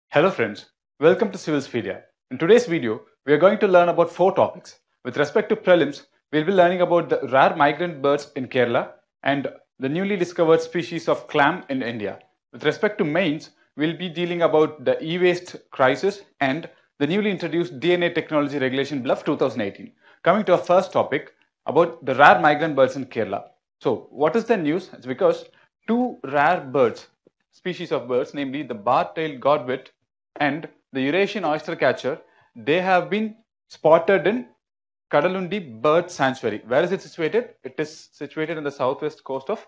Hello friends, welcome to Civilspedia. In today's video, we are going to learn about 4 topics. With respect to prelims, we will be learning about the rare migrant birds in Kerala and the newly discovered species of clam in India. With respect to mains, we will be dealing about the EWaste crisis and the newly introduced DNA technology regulation bill of 2018. Coming to our first topic about the rare migrant birds in Kerala. So, what is the news? It's because two rare birds, species of birds, namely the bar-tailed godwit and the Eurasian oyster catcher, they have been spotted in Kadalundi Bird Sanctuary. Where is it situated? It is situated in the southwest coast of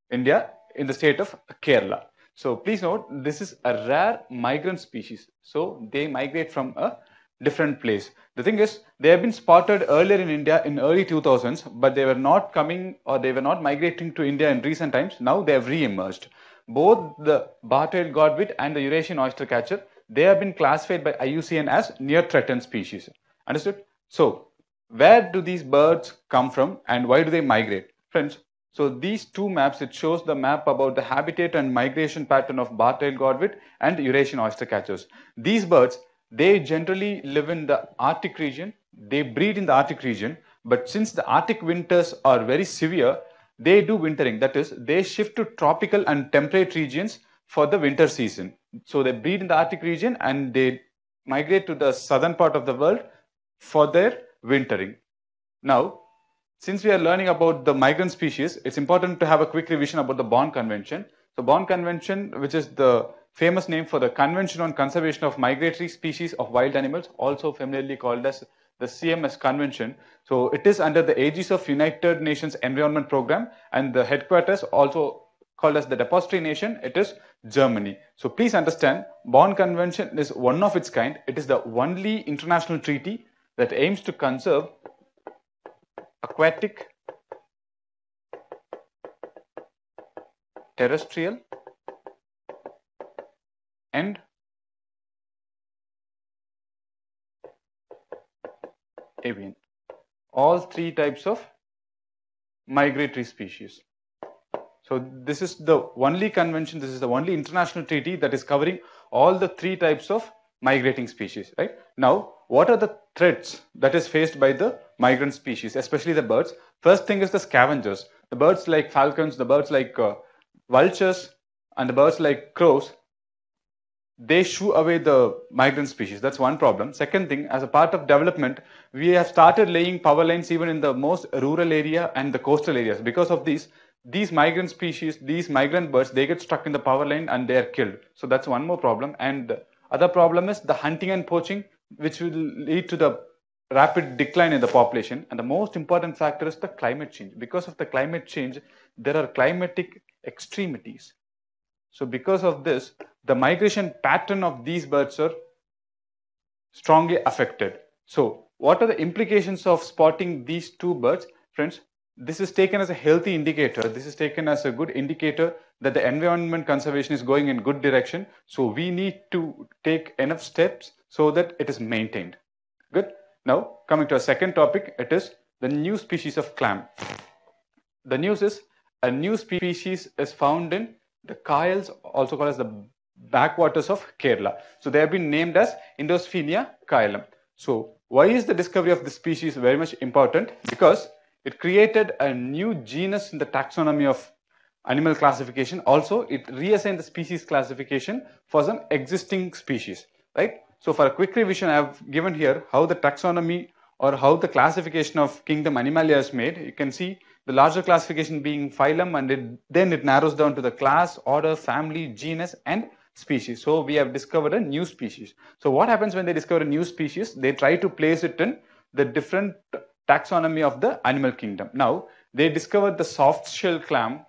India in the state of Kerala. So please note, this is a rare migrant species. So they migrate from a different place. The thing is, they have been spotted earlier in India in early 2000s, but they were not coming or they were not migrating to India in recent times. Now they have re-emerged. Both the bar-tailed godwit and the Eurasian oyster catcher, they have been classified by IUCN as near threatened species. Understood? So, where do these birds come from and why do they migrate? Friends, so these two maps, it shows the map about the habitat and migration pattern of bar-tailed godwit and Eurasian oyster catchers. These birds, they generally live in the Arctic region, they breed in the Arctic region, but since the Arctic winters are very severe, they do wintering. That is, they shift to tropical and temperate regions for the winter season. So they breed in the Arctic region and they migrate to the southern part of the world for their wintering. Now, since we are learning about the migrant species, it's important to have a quick revision about the Bonn Convention. So Bonn Convention, which is the famous name for the Convention on Conservation of Migratory Species of Wild Animals, also familiarly called as the CMS Convention. So it is under the aegis of United Nations Environment Program, and the headquarters also called as the depository nation, it is Germany. So please understand, Bonn Convention is one of its kind. It is the only international treaty that aims to conserve aquatic, terrestrial and avian, all three types of migratory species. So this is the only convention, this is the only international treaty that is covering all the three types of migrating species, right? Now, what are the threats that is faced by the migrant species, especially the birds? First thing is the scavengers. The birds like falcons, the birds like vultures, and the birds like crows, they shoo away the migrant species. That's one problem. Second thing, as a part of development, we have started laying power lines even in the most rural area and the coastal areas. Because of these migrant species, these migrant birds, they get stuck in the power line and they are killed. So that's one more problem. And the other problem is the hunting and poaching, which will lead to the rapid decline in the population. And the most important factor is the climate change. Because of the climate change, there are climatic extremities. So because of this, the migration pattern of these birds are strongly affected. So what are the implications of spotting these two birds? Friends, this is taken as a healthy indicator. This is taken as a good indicator that the environment conservation is going in good direction. So we need to take enough steps so that it is maintained. Good. Now coming to a second topic, it is the new species of clam. The news is a new species is found in the Kyles, also called as the backwaters of Kerala. So they have been named as Indosphenia kylum. So why is the discovery of this species very much important? Because it created a new genus in the taxonomy of animal classification. Also, it reassigned the species classification for some existing species, right? So for a quick revision, I have given here how the taxonomy or how the classification of kingdom Animalia is made. You can see the larger classification being phylum, and then it narrows down to the class, order, family, genus and species. So we have discovered a new species. So what happens when they discover a new species? They try to place it in the different taxonomy of the animal kingdom. Now they discovered the soft shell clam,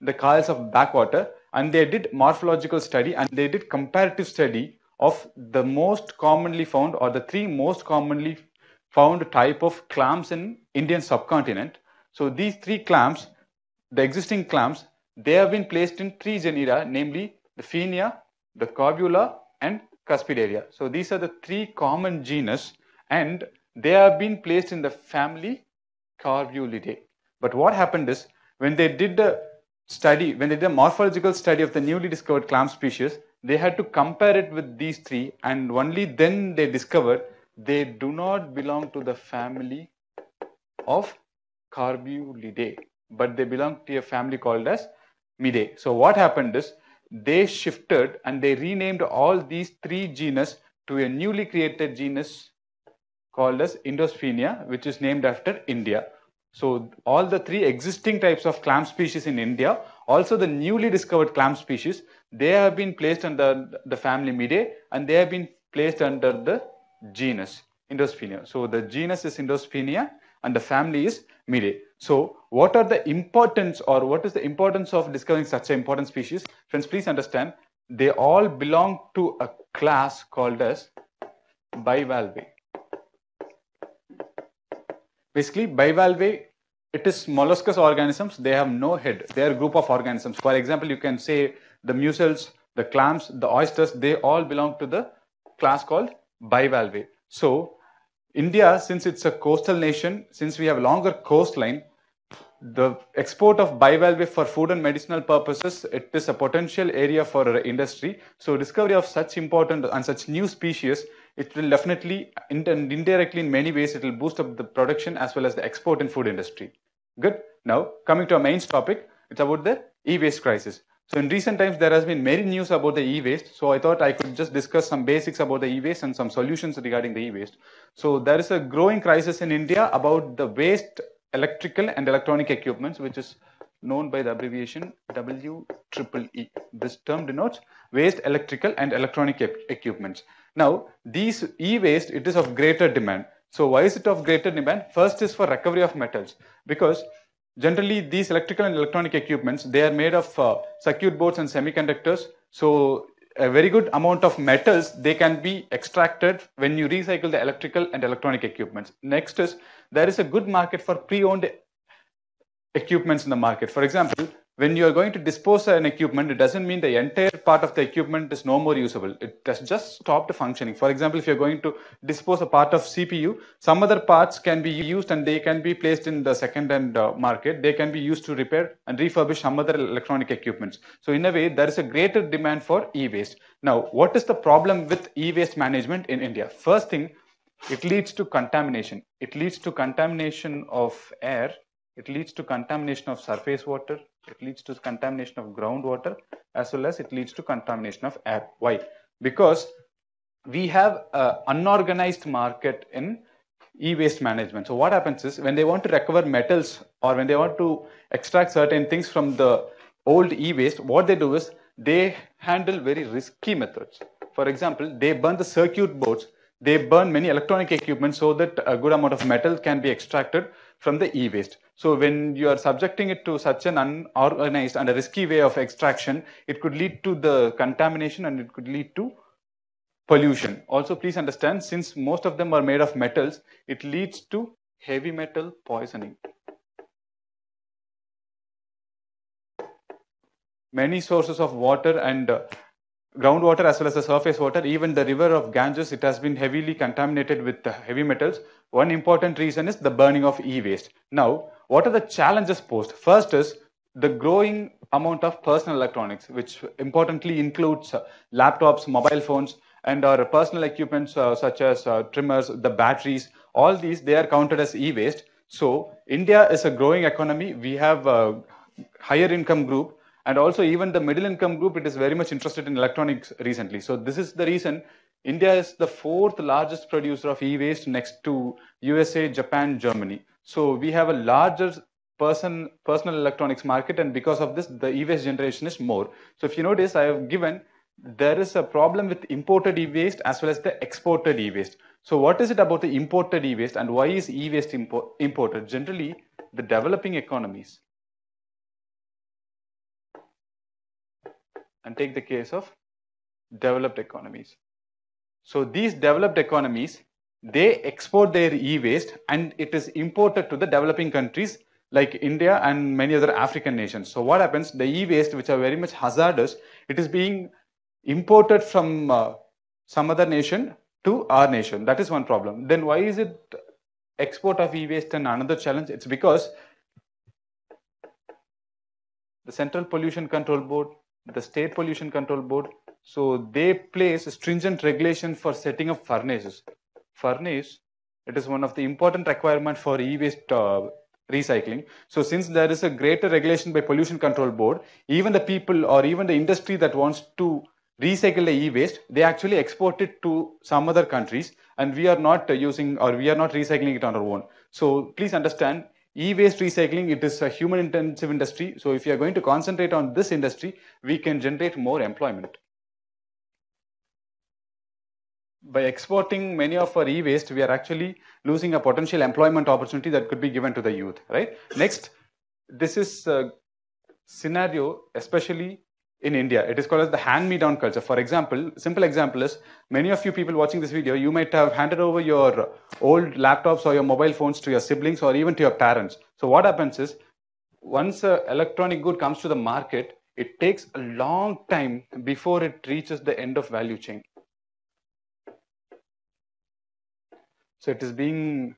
the Kyles of backwater, and they did morphological study and they did comparative study of the most commonly found or the three most commonly found type of clams in Indian subcontinent. So these three clams, the existing clams, they have been placed in three genera, namely the Phenia, the Corbula and Cuspidaria. So these are the three common genus and they have been placed in the family Corbulidae. But what happened is, when they did the study, when they did a morphological study of the newly discovered clam species, they had to compare it with these three, and only then they discovered they do not belong to the family of Carbulidae, but they belong to a family called as Midae. So what happened is they shifted and they renamed all these three genus to a newly created genus called as Indosphaenia, which is named after India. So all the three existing types of clam species in India, also the newly discovered clam species, they have been placed under the family Midae and they have been placed under the genus Indosphaenia. So the genus is Indosphaenia and the family is Midae. So what are the importance, or what is the importance of discovering such an important species? Friends, please understand, they all belong to a class called as bivalve. Basically, bivalve, it is molluscous organisms. They have no head. They are a group of organisms. For example, you can say the mussels, the clams, the oysters, they all belong to the class called bivalve. So India, since it's a coastal nation, since we have a longer coastline, the export of bivalve for food and medicinal purposes, it is a potential area for industry. So discovery of such important and such new species, it will definitely, indirectly in many ways, it will boost up the production as well as the export in food industry. Good. Now, coming to our main topic, it's about the e-waste crisis. So in recent times, there has been many news about the e-waste. So I thought I could just discuss some basics about the e-waste and some solutions regarding the e-waste. So there is a growing crisis in India about the waste electrical and electronic equipments, which is known by the abbreviation WEEE. This term denotes waste electrical and electronic equipments. Now, these e-waste, it is of greater demand. So why is it of greater demand? First is for recovery of metals, because generally these electrical and electronic equipments, they are made of circuit boards and semiconductors. So a very good amount of metals, they can be extracted when you recycle the electrical and electronic equipments. Next is, there is a good market for pre-owned equipments in the market. For example, when you are going to dispose of an equipment, it doesn't mean the entire part of the equipment is no more usable. It has just stopped functioning. For example, if you're going to dispose a part of CPU, some other parts can be used and they can be placed in the second-hand market. They can be used to repair and refurbish some other electronic equipments. So in a way, there is a greater demand for e-waste. Now, what is the problem with e-waste management in India? First thing, it leads to contamination. It leads to contamination of air. It leads to contamination of surface water. It leads to contamination of groundwater, as well as it leads to contamination of air. Why? Because we have an unorganized market in e-waste management. So what happens is, when they want to recover metals or when they want to extract certain things from the old e-waste, what they do is they handle very risky methods. For example, they burn the circuit boards. They burn many electronic equipment so that a good amount of metal can be extracted from the e-waste. So when you are subjecting it to such an unorganized and a risky way of extraction, it could lead to the contamination and it could lead to pollution. Also, please understand, since most of them are made of metals, it leads to heavy metal poisoning. Many sources of water and groundwater as well as the surface water, even the river of Ganges, it has been heavily contaminated with heavy metals. One important reason is the burning of e-waste. Now, what are the challenges posed? First is the growing amount of personal electronics, which importantly includes laptops, mobile phones, and our personal equipments such as trimmers, the batteries. All these, they are counted as e-waste. So India is a growing economy. We have a higher income group. And also even the middle income group, it is very much interested in electronics recently. So this is the reason India is the 4th largest producer of e-waste next to USA, Japan, Germany. So we have a larger personal electronics market, and because of this, the e-waste generation is more. So if you notice, I have given, there is a problem with imported e-waste as well as the exported e-waste. So what is it about the imported e-waste and why is e-waste imported? Generally, the developing economies. And take the case of developed economies. So these developed economies, they export their e-waste and it is imported to the developing countries like India and many other African nations. So what happens, the e-waste, which are very much hazardous, it is being imported from some other nation to our nation. That is one problem. Then why is it export of e-waste and another challenge? It's because the Central Pollution Control Board, the State Pollution Control Board, So they place stringent regulation for setting up furnaces. Furnace, it is one of the important requirement for e-waste recycling. So since there is a greater regulation by Pollution Control Board, even the people or even the industry that wants to recycle the e-waste, they actually export it to some other countries, and we are not using or we are not recycling it on our own. So please understand, e-waste recycling, it is a human intensive industry. So if you are going to concentrate on this industry, we can generate more employment. By exporting many of our e-waste, we are actually losing a potential employment opportunity that could be given to the youth, right? Next, this is a scenario, especially in India. It is called as the hand-me-down culture. For example, simple example is, many of you people watching this video, you might have handed over your old laptops or your mobile phones to your siblings or even to your parents. So what happens is, once an electronic good comes to the market, it takes a long time before it reaches the end of value chain. So it is being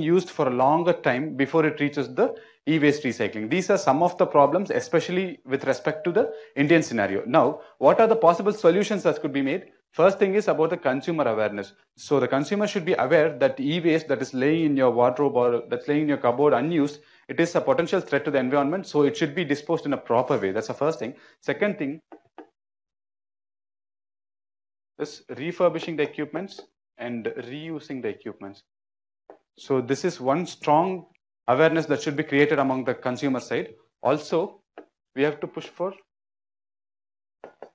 used for a longer time before it reaches the e-waste recycling. These are some of the problems, especially with respect to the Indian scenario. Now, what are the possible solutions that could be made? First thing is about the consumer awareness. So the consumer should be aware that e-waste that is laying in your wardrobe or that's laying in your cupboard unused, it is a potential threat to the environment. So it should be disposed in a proper way. That's the first thing. Second thing is refurbishing the equipments and reusing the equipments. So this is one strong awareness that should be created among the consumer side. Also, we have to push for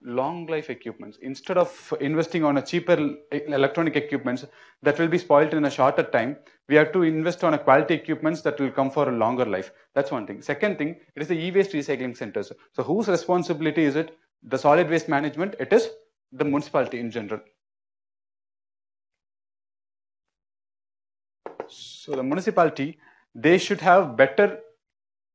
long life equipments. Instead of investing on a cheaper electronic equipments that will be spoiled in a shorter time, we have to invest on a quality equipments that will come for a longer life. That's one thing. Second thing, it is the e-waste recycling centers. So whose responsibility is it? The solid waste management, it is the municipality in general. So the municipality, they should have better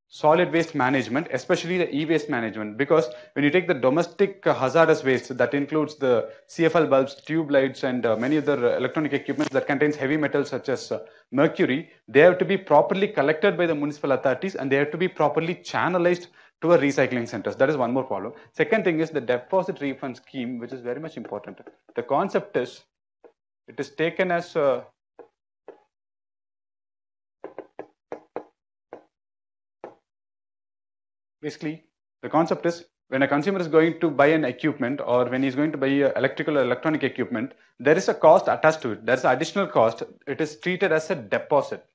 solid waste management, especially the e-waste management, because when you take the domestic hazardous waste, that includes the CFL bulbs, tube lights, and many other electronic equipment that contains heavy metals such as mercury, they have to be properly collected by the municipal authorities and they have to be properly channelized to a recycling centers. That is one more problem. Second thing is the deposit refund scheme, which is very much important. The concept is, it is taken as basically, the concept is, when a consumer is going to buy an equipment or when he's going to buy electrical or electronic equipment, there is a cost attached to it. There's an additional cost. It is treated as a deposit,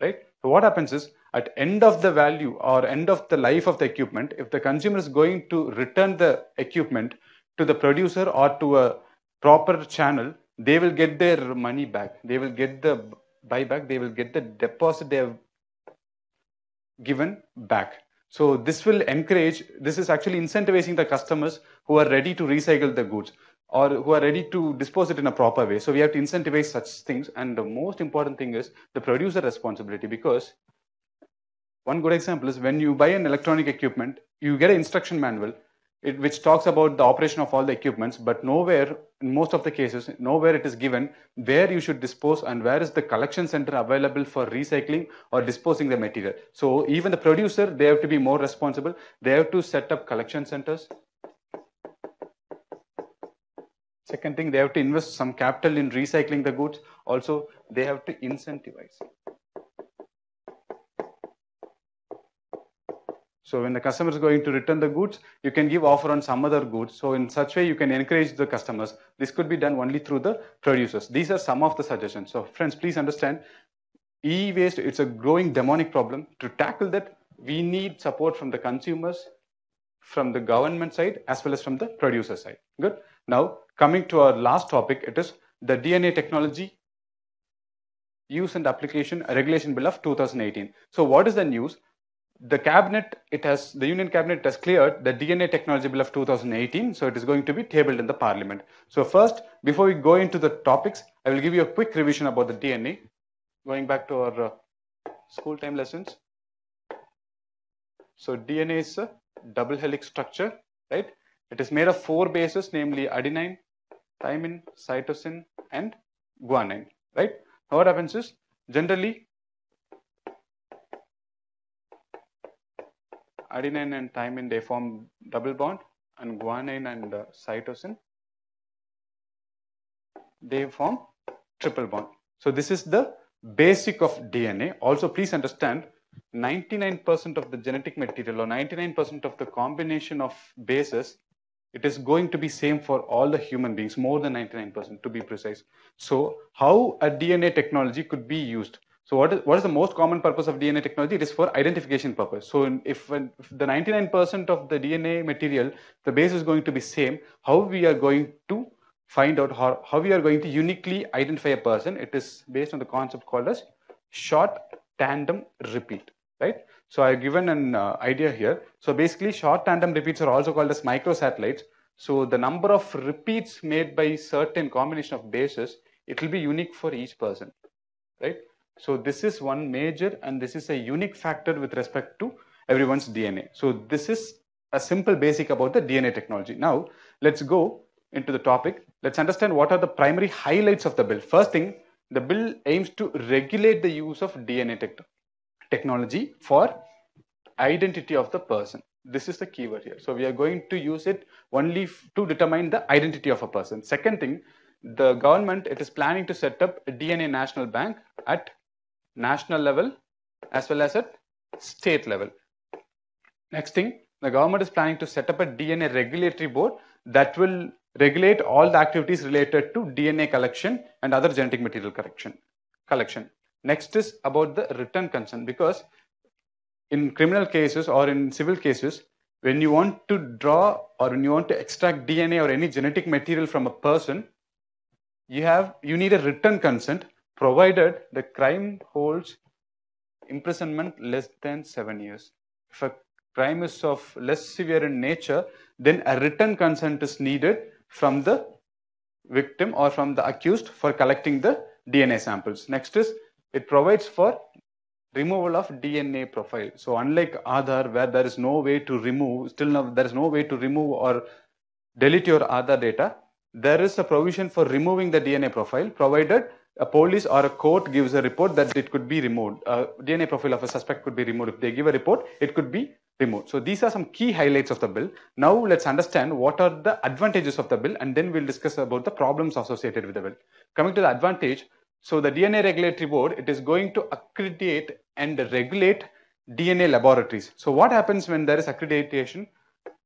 right? So what happens is, at end of the value or end of the life of the equipment, if the consumer is going to return the equipment to the producer or to a proper channel, they will get their money back. They will get the buyback. They will get the deposit they have given back. So this will encourage, this is actually incentivizing the customers who are ready to recycle the goods or who are ready to dispose it in a proper way. So we have to incentivize such things. And the most important thing is the producer responsibility, because one good example is, when you buy an electronic equipment, you get an instruction manual which talks about the operation of all the equipments, but nowhere, in most of the cases, nowhere it is given where you should dispose and where is the collection center available for recycling or disposing the material. So even the producer, they have to be more responsible. They have to set up collection centers. Second thing, they have to invest some capital in recycling the goods. Also, they have to incentivize. So when the customer is going to return the goods, you can give offer on some other goods. So in such way, you can encourage the customers. This could be done only through the producers. These are some of the suggestions. So friends, please understand, e-waste, it's a growing demonic problem. To tackle that, we need support from the consumers, from the government side, as well as from the producer side. Good. Now, coming to our last topic, it is the DNA technology use and application regulation bill of 2018. So what is the news? The cabinet, the Union Cabinet has cleared the DNA technology bill of 2018. So it is going to be tabled in the parliament. So first, before we go into the topics, I will give you a quick revision about the DNA. Going back to our school time lessons. So DNA is a double helix structure, right? It is made of 4 bases, namely adenine, thymine, cytosine, and guanine, right? Now what happens is, generally, adenine and thymine, they form double bond, and guanine and cytosine, they form triple bond. So this is the basic of DNA. Also, please understand, 99% of the genetic material or 99% of the combination of bases, it is going to be same for all the human beings, more than 99% to be precise. So how a DNA technology could be used? So what is the most common purpose of DNA technology? It is for identification purpose. So if the 99% of the DNA material, the base is going to be same, how we are going to find out how we are going to uniquely identify a person? It is based on the concept called as short tandem repeat, right? So I've given an idea here. So basically short tandem repeats are also called as microsatellites. So the number of repeats made by certain combination of bases, it will be unique for each person, right? So this is one major, and this is a unique factor with respect to everyone's DNA. So this is a simple basic about the DNA technology. Now let's go into the topic. Let's understand what are the primary highlights of the bill. First thing, the bill aims to regulate the use of DNA technology for identity of the person. This is the keyword here. So we are going to use it only to determine the identity of a person. Second thing, the government, it is planning to set up a DNA national bank at national level as well as at state level. Next thing, the government is planning to set up a DNA regulatory board that will regulate all the activities related to DNA collection and other genetic material collection. Next is about the written consent, because in criminal cases or in civil cases, when you want to draw or when you want to extract DNA or any genetic material from a person, you need a written consent, provided the crime holds imprisonment less than 7 years. If a crime is of less severe in nature, then a written consent is needed from the victim or from the accused for collecting the DNA samples. Next is, it provides for removal of DNA profile. So unlike Aadhaar, where there is no way to remove, still now there is no way to remove or delete your Aadhaar data, there is a provision for removing the DNA profile, provided a police or a court gives a report that it could be removed. DNA profile of a suspect could be removed. If they give a report, it could be removed. So these are some key highlights of the bill. Now let's understand what are the advantages of the bill, and then we'll discuss about the problems associated with the bill. Coming to the advantage, so the DNA Regulatory Board, it is going to accredit and regulate DNA laboratories. So what happens when there is accreditation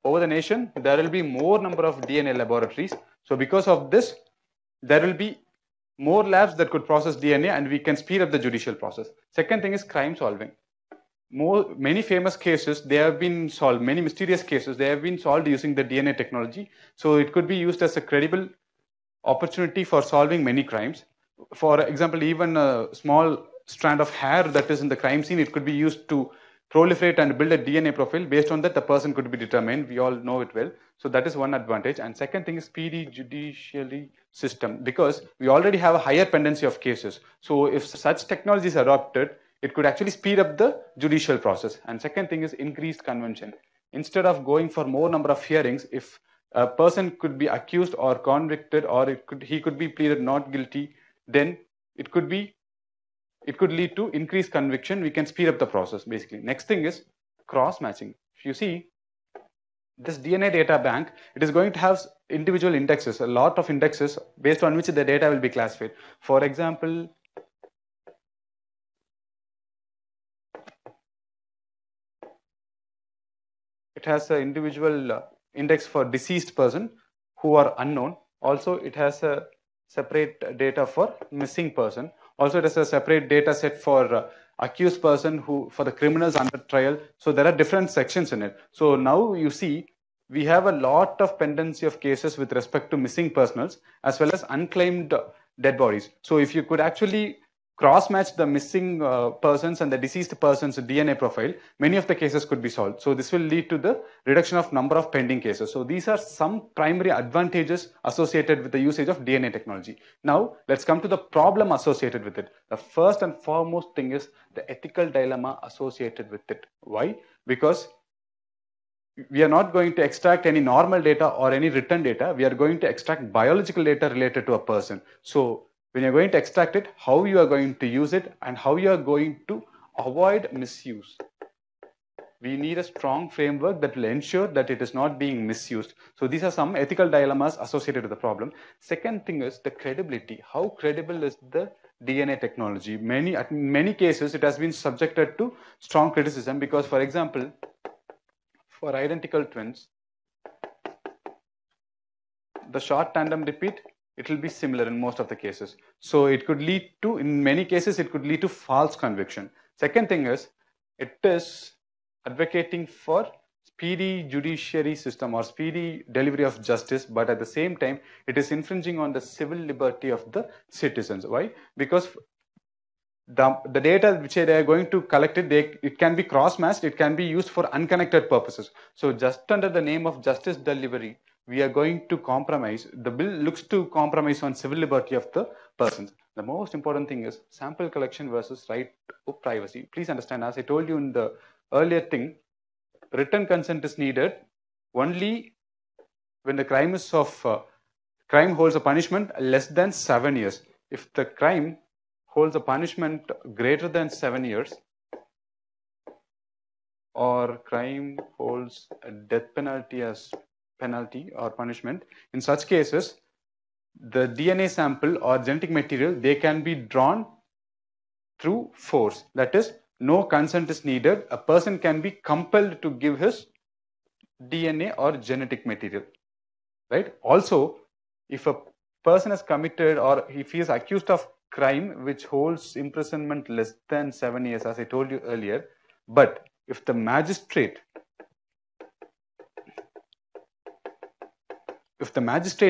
over the nation? There will be more number of DNA laboratories. So because of this, there will be more labs that could process DNA, and we can speed up the judicial process. Second thing is crime solving. Many famous cases, they have been solved, many mysterious cases, they have been solved using the DNA technology. So it could be used as a credible opportunity for solving many crimes. For example, even a small strand of hair that is in the crime scene, it could be used to proliferate and build a DNA profile. Based on that, the person could be determined. We all know it well. So that is one advantage. And second thing is speedy judiciary system, because we already have a higher pendency of cases. So if such technology is adopted, it could actually speed up the judicial process. And second thing is increased convention. Instead of going for more number of hearings, if a person could be accused or convicted, or he could be pleaded not guilty, then it could lead to increased conviction. We can speed up the process basically. Next thing is cross matching. If you see this DNA data bank, it is going to have individual indexes, a lot of indexes based on which the data will be classified. For example, it has an individual index for deceased person who are unknown. Also, it has a separate data for missing person. Also, it has a separate data set for accused person for the criminals under trial. So there are different sections in it. So now you see, we have a lot of pendency of cases with respect to missing personals as well as unclaimed dead bodies. So if you could actually cross-match the missing persons and the deceased person's DNA profile, many of the cases could be solved. So this will lead to the reduction of number of pending cases. So these are some primary advantages associated with the usage of DNA technology. Now let's come to the problem associated with it. The first and foremost thing is the ethical dilemma associated with it. Why? Because we are not going to extract any normal data or any written data. We are going to extract biological data related to a person. So when you're going to extract it, how you are going to use it and how you are going to avoid misuse. we need a strong framework that will ensure that it is not being misused. So these are some ethical dilemmas associated with the problem. Second thing is the credibility. How credible is the DNA technology? In many cases, it has been subjected to strong criticism because, for example, for identical twins, the short tandem repeat, it will be similar in most of the cases. So it could lead to, in many cases, it could lead to false conviction. Second thing is, it is advocating for speedy judiciary system or speedy delivery of justice, but at the same time, it is infringing on the civil liberty of the citizens. Why? Because the data which they are going to collect it can be cross-matched, it can be used for unconnected purposes. So just under the name of justice delivery, we are going to compromise, the bill looks to compromise on civil liberty of the persons. The most important thing is sample collection versus right to privacy. Please understand, as I told you in the earlier thing, written consent is needed only when the crime is crime holds a punishment less than 7 years. If the crime holds a punishment greater than 7 years, or crime holds a death penalty as penalty or punishment, in such cases, the DNA sample or genetic material, they can be drawn through force. That is, no consent is needed. A person can be compelled to give his DNA or genetic material, right? Also, if a person is committed or if he is accused of crime which holds imprisonment less than 7 years, as I told you earlier, but if the magistrate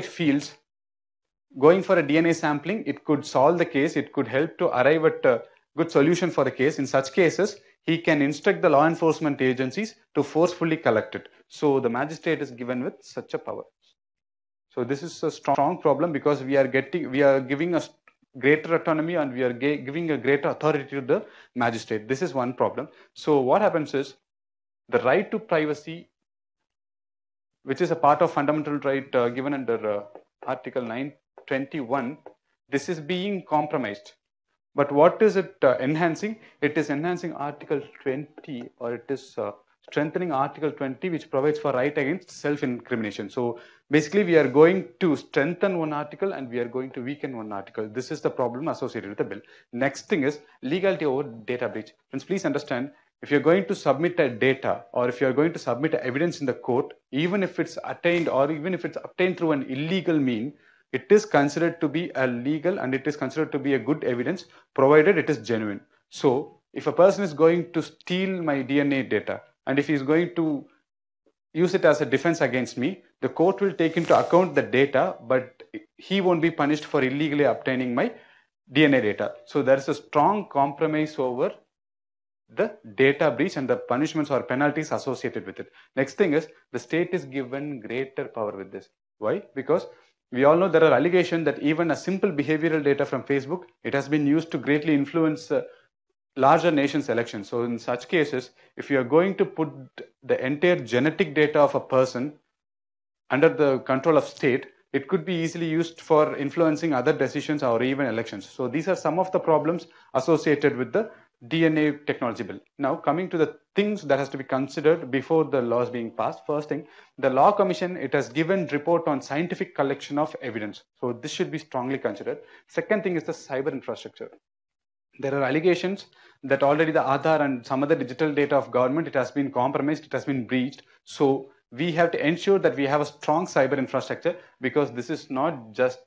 feels going for a DNA sampling, it could solve the case, it could help to arrive at a good solution for the case. In such cases, he can instruct the law enforcement agencies to forcefully collect it. So the magistrate is given with such a power. So this is a strong problem because we are giving a greater autonomy and we are giving a greater authority to the magistrate. This is one problem. So what happens is the right to privacy, which is a part of fundamental right given under Article 921, this is being compromised. But what is it enhancing? It is enhancing Article 20, or it is strengthening Article 20, which provides for right against self-incrimination. So basically, we are going to strengthen one article and we are going to weaken one article. This is the problem associated with the bill. Next thing is legality over data breach. Friends, please understand, if you're going to submit a data or if you're going to submit evidence in the court, even if it's attained or even if it's obtained through an illegal mean, it is considered to be a legal and it is considered to be a good evidence provided it is genuine. So if a person is going to steal my DNA data and if he is going to use it as a defense against me, the court will take into account the data, but he won't be punished for illegally obtaining my DNA data. So there is a strong compromise over the data breach and the punishments or penalties associated with it. Next thing is the state is given greater power with this. Why? Because we all know there are allegations that even a simple behavioral data from Facebook, it has been used to greatly influence larger nations' elections. So in such cases, if you are going to put the entire genetic data of a person under the control of state, it could be easily used for influencing other decisions or even elections. So these are some of the problems associated with the DNA technology bill. Now coming to the things that has to be considered before the laws being passed. First thing, the Law Commission, it has given report on scientific collection of evidence. So this should be strongly considered. Second thing is the cyber infrastructure. There are allegations that already the Aadhaar and some other digital data of government, it has been compromised, it has been breached. So we have to ensure that we have a strong cyber infrastructure because this is not just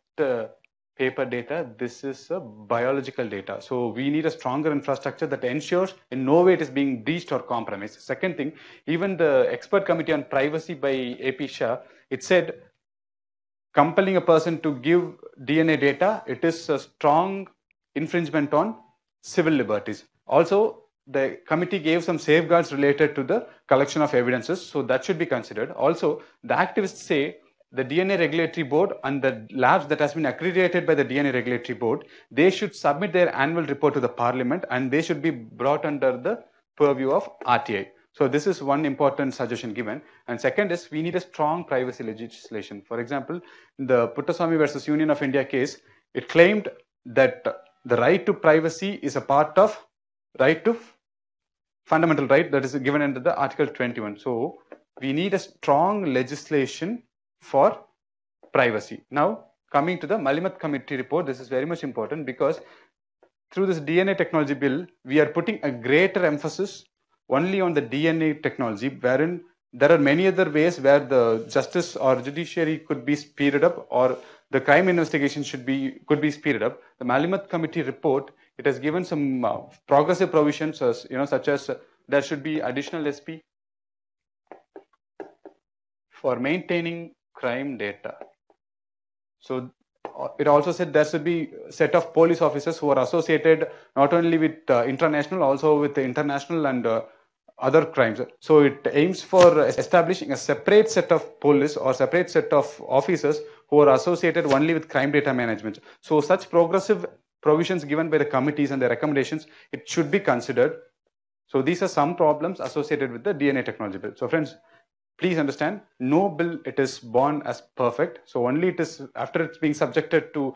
paper data, this is a biological data. So we need a stronger infrastructure that ensures in no way it is being breached or compromised. Second thing, even the expert committee on privacy by AP Shah, it said compelling a person to give DNA data, it is a strong infringement on civil liberties. Also, the committee gave some safeguards related to the collection of evidences, so that should be considered. Also, the activists say the DNA Regulatory Board and the labs that has been accredited by the DNA Regulatory Board, they should submit their annual report to the Parliament and they should be brought under the purview of RTI. So this is one important suggestion given. And second is we need a strong privacy legislation. For example, the Puttaswamy versus Union of India case, it claimed that the right to privacy is a part of right to fundamental right that is given under the Article 21. So we need a strong legislation for privacy. Now, coming to the Malimat Committee report, this is very much important because through this DNA technology bill, we are putting a greater emphasis only on the DNA technology, wherein there are many other ways where the justice or judiciary could be speeded up, or the crime investigation could be speeded up. The Malimat Committee report, it has given some progressive provisions, as such as there should be additional SP for maintaining crime data. So it also said there should be a set of police officers who are associated not only with international, also with international and other crimes. So it aims for establishing a separate set of police or separate set of officers who are associated only with crime data management. So such progressive provisions given by the committees and the recommendations, it should be considered. So these are some problems associated with the DNA technology bill. So friends, please understand, no bill it is born as perfect. So only it is after it's being subjected to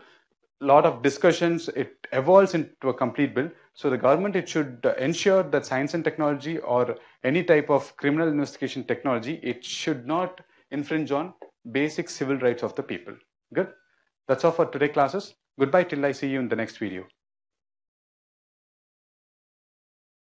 a lot of discussions, it evolves into a complete bill. So the government, it should ensure that science and technology or any type of criminal investigation technology, it should not infringe on basic civil rights of the people. Good. That's all for today classes. Goodbye till I see you in the next video.